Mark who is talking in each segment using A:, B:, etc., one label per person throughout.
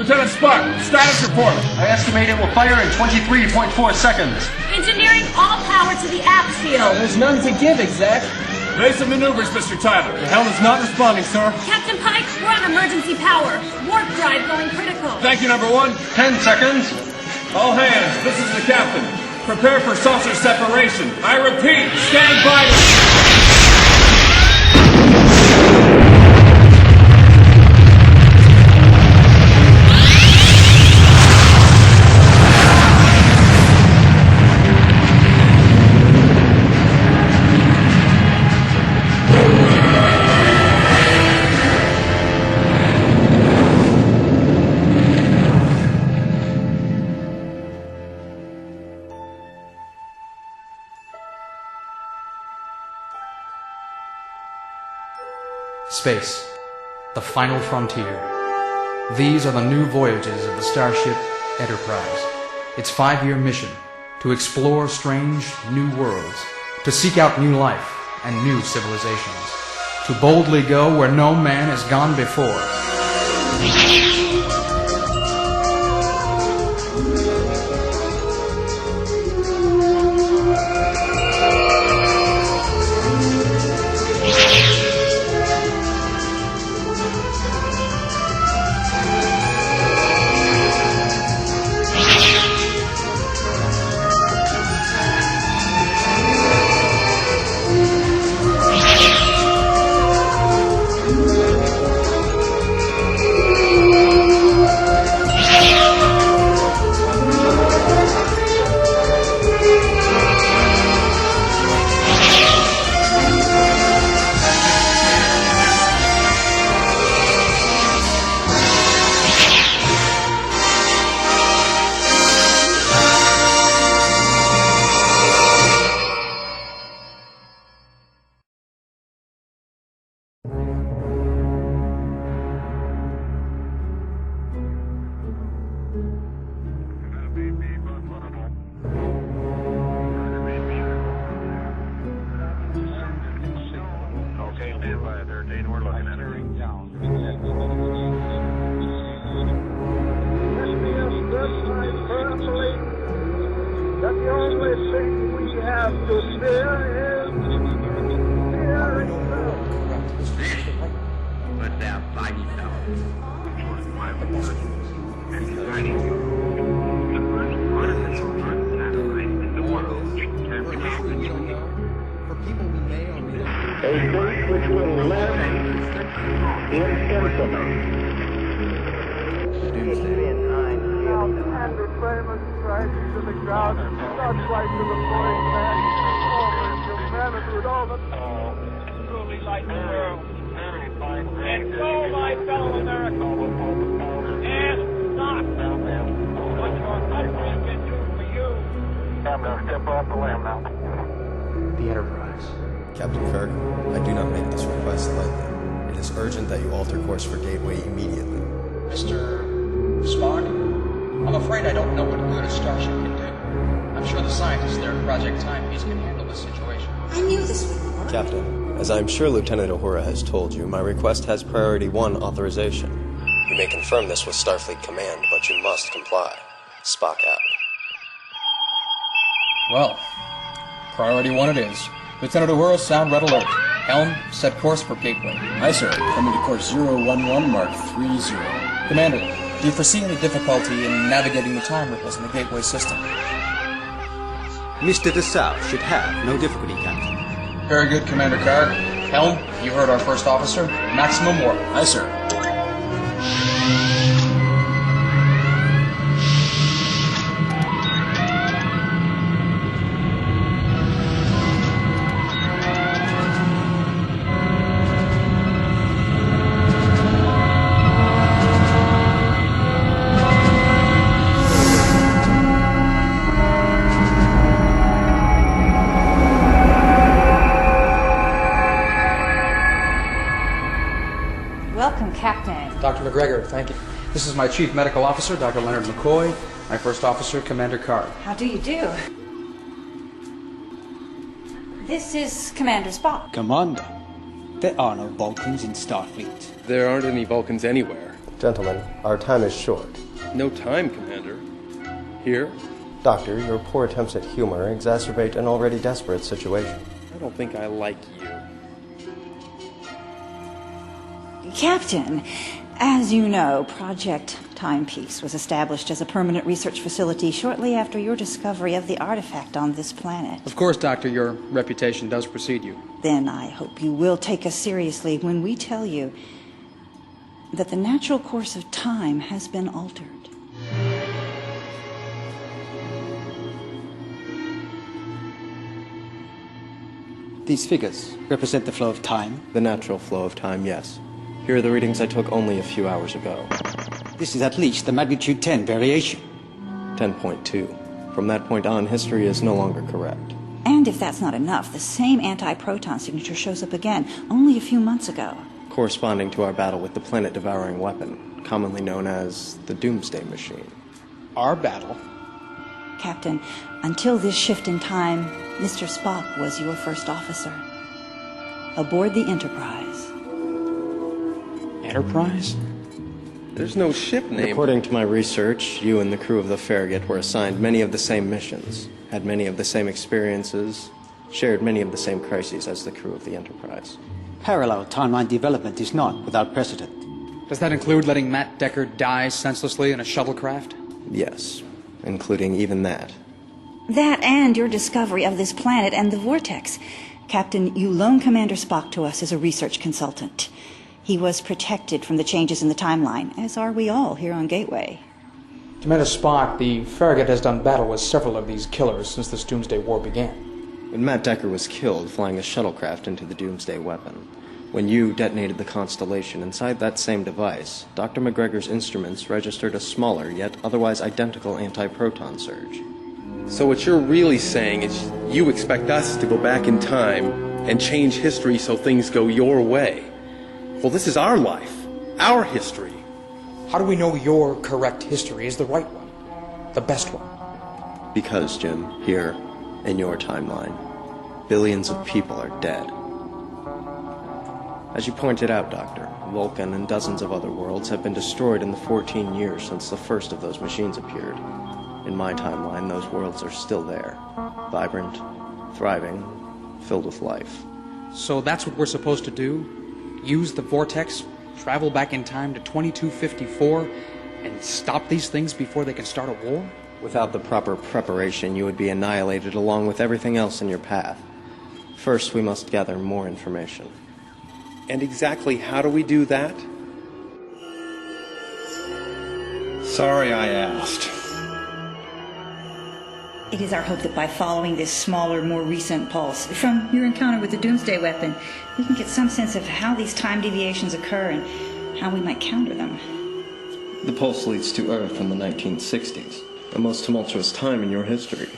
A: Lieutenant Spark, status report.
B: I estimate it will fire in 23.4 seconds.
C: Engineering all power to the app field.
D: There's none to give, exec.
A: Basic maneuvers, Mr. Tyler.
D: The helm is not responding, sir.
C: Captain Pike, we're on emergency power. Warp drive going critical.
A: Thank you, number one.
B: 10 seconds.
A: All hands, this is the captain. Prepare for saucer separation. I repeat, stand by to...
E: Space, the final frontier. These are the new voyages of the starship Enterprise. Its 5-year mission, to explore strange new worlds, to seek out new life and new civilizations, to boldly go where no man has gone before. The Enterprise.
F: Captain Kirk, I do not make this request lightly. It is urgent that you alter course for Gateway immediately.
G: Mr. Spock, I'm afraid I don't know what good a starship can do. I'm sure the scientists there at Project Timepiece can handle this situation.
H: I knew this would work.
F: Captain, as I am sure Lieutenant Uhura has told you, my request has Priority 1 authorization. You may confirm this with Starfleet Command, but you must comply. Spock out.
G: Well, Priority 1 it is. Lieutenant Uhura, sound red alert. Helm, set course for Gateway.
D: Aye, sir. Coming to course 011, Mark 30.
G: Commander, do you foresee any difficulty in navigating the time ripples in the Gateway system?
I: Mr. DeSalle should have no difficulty, Captain.
G: Very good, Commander Karg. Helm, you heard our first officer. Maximum warp.
D: Aye, sir.
E: Dr. McGregor, thank you. This is my Chief Medical Officer, Dr. Leonard McCoy. My First Officer, Commander Karg.
C: How do you do? This is Commander Spock.
I: Commander, there are no Vulcans in Starfleet.
D: There aren't any Vulcans anywhere.
F: Gentlemen, our time is short.
H: No time, Commander. Here?
F: Doctor, your poor attempts at humor exacerbate an already desperate situation.
H: I don't think I like you.
J: Captain, as you know, Project Timepiece was established as a permanent research facility shortly after your discovery of the artifact on this planet.
E: Of course, Doctor, your reputation does precede you.
J: Then I hope you will take us seriously when we tell you that the natural course of time has been altered.
I: These figures represent the flow of time.
F: The natural flow of time, yes. Here are the readings I took only a few hours ago.
I: This is at least the magnitude 10 variation.
F: 10.2. From that point on, history is no longer correct.
J: And if that's not enough, the same anti-proton signature shows up again, only a few months ago.
F: Corresponding to our battle with the planet-devouring weapon, commonly known as the Doomsday Machine.
I: Our battle?
J: Captain, until this shift in time, Mr. Spock was your first officer. Aboard the Enterprise.
E: Enterprise?
H: There's no ship name.
F: According to my research, you and the crew of the Farragut were assigned many of the same missions, had many of the same experiences, shared many of the same crises as the crew of the Enterprise.
I: Parallel timeline development is not without precedent.
E: Does that include letting Matt Decker die senselessly in a shuttlecraft?
F: Yes, including even that.
J: That and your discovery of this planet and the vortex. Captain, you loaned Commander Spock to us as a research consultant. He was protected from the changes in the timeline, as are we all here on Gateway.
E: Commander Spock, the Farragut has done battle with several of these killers since this Doomsday War began.
F: When Matt Decker was killed flying a shuttlecraft into the Doomsday weapon, when you detonated the Constellation inside that same device, Dr. McGregor's instruments registered a smaller yet otherwise identical anti-proton surge.
H: So what you're really saying is you expect us to go back in time and change history so things go your way. Well, this is our life, our history.
E: How do we know your correct history is the right one? The best one?
F: Because, Jim, here, in your timeline, billions of people are dead. As you pointed out, Doctor, Vulcan and dozens of other worlds have been destroyed in the 14 years since the first of those machines appeared. In my timeline, those worlds are still there, vibrant, thriving, filled with life.
E: So that's what we're supposed to do? Use the vortex, travel back in time to 2254, and stop these things before they can start a war?
F: Without the proper preparation, you would be annihilated along with everything else in your path. First, we must gather more information.
H: And exactly how do we do that? Sorry I asked.
J: It is our hope that by following this smaller, more recent pulse from your encounter with the Doomsday weapon, we can get some sense of how these time deviations occur and how we might counter them.
F: The pulse leads to Earth in the 1960s, the most tumultuous time in your history.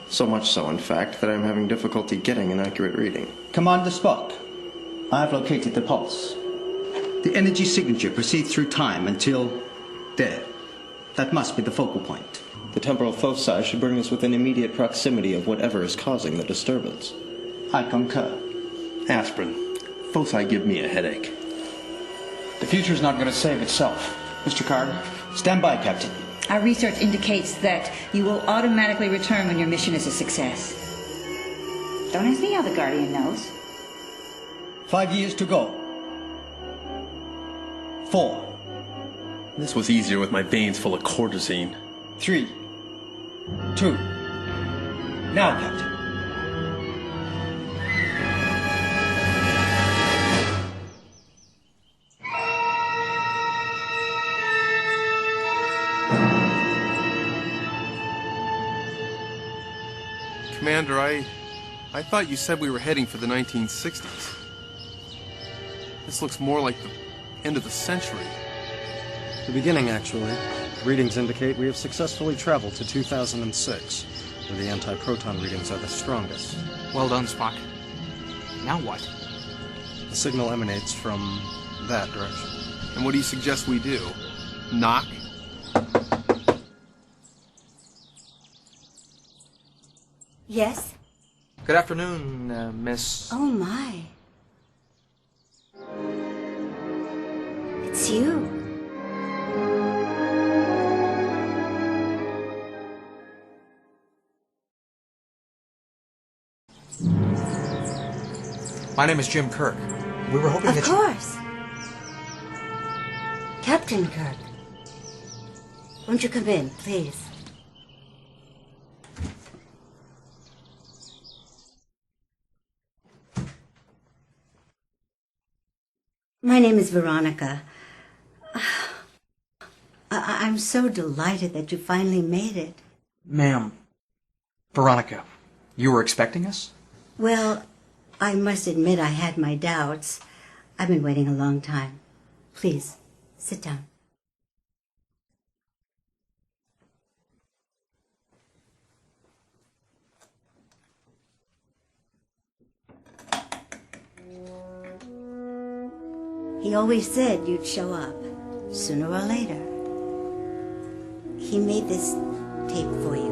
F: So much so, in fact, that I'm having difficulty getting an accurate reading.
I: Commander Spock, I have located the pulse. The energy signature proceeds through time until there. That must be the focal point.
F: The temporal foci should bring us within immediate proximity of whatever is causing the disturbance.
I: I concur.
H: Aspirin. Foci give me a headache.
B: The future's not going to save itself. Mr. Carter?
I: Stand by, Captain.
J: Our research indicates that you will automatically return when your mission is a success. Don't ask me how the Guardian knows.
I: 5 years to go. 4.
H: This was easier with my veins full of cortisone.
I: 3. 2. Now, Captain.
H: Commander, I thought you said we were heading for the 1960s. This looks more like the end of the century.
F: The beginning, actually. Readings indicate we have successfully traveled to 2006, where the anti-proton readings are the strongest.
E: Well done, Spock. Now what?
F: The signal emanates from that direction.
H: And what do you suggest we do? Knock?
C: Yes?
E: Good afternoon, Miss...
C: Oh my. It's you.
E: My name is Jim Kirk. We were hoping
K: Of course. Captain Kirk. Won't you come in, please? My name is Veronica. I'm so delighted that you finally made it.
E: Ma'am, Veronica, you were expecting us?
K: Well, I must admit I had my doubts. I've been waiting a long time. Please, sit down. He always said you'd show up, sooner or later. He made this tape for you.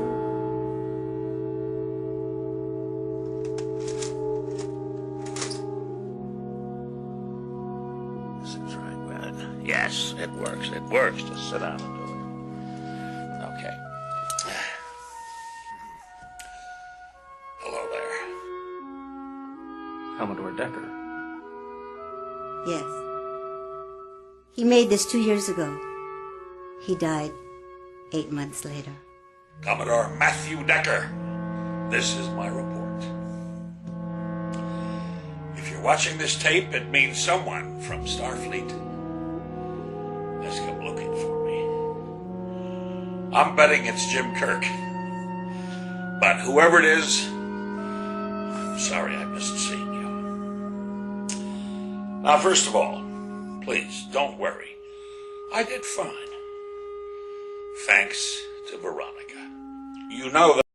L: Yes, it works. It works. Just sit down and do it. Okay. Hello there.
E: Commodore Decker.
K: Yes. He made this 2 years ago. He died 8 months later.
L: Commodore Matthew Decker. This is my report. If you're watching this tape, it means someone from Starfleet has come looking for me. I'm betting it's Jim Kirk. But whoever it is, I'm sorry I missed seeing you. Now, first of all, please don't worry. I did fine. Thanks to Veronica. You know that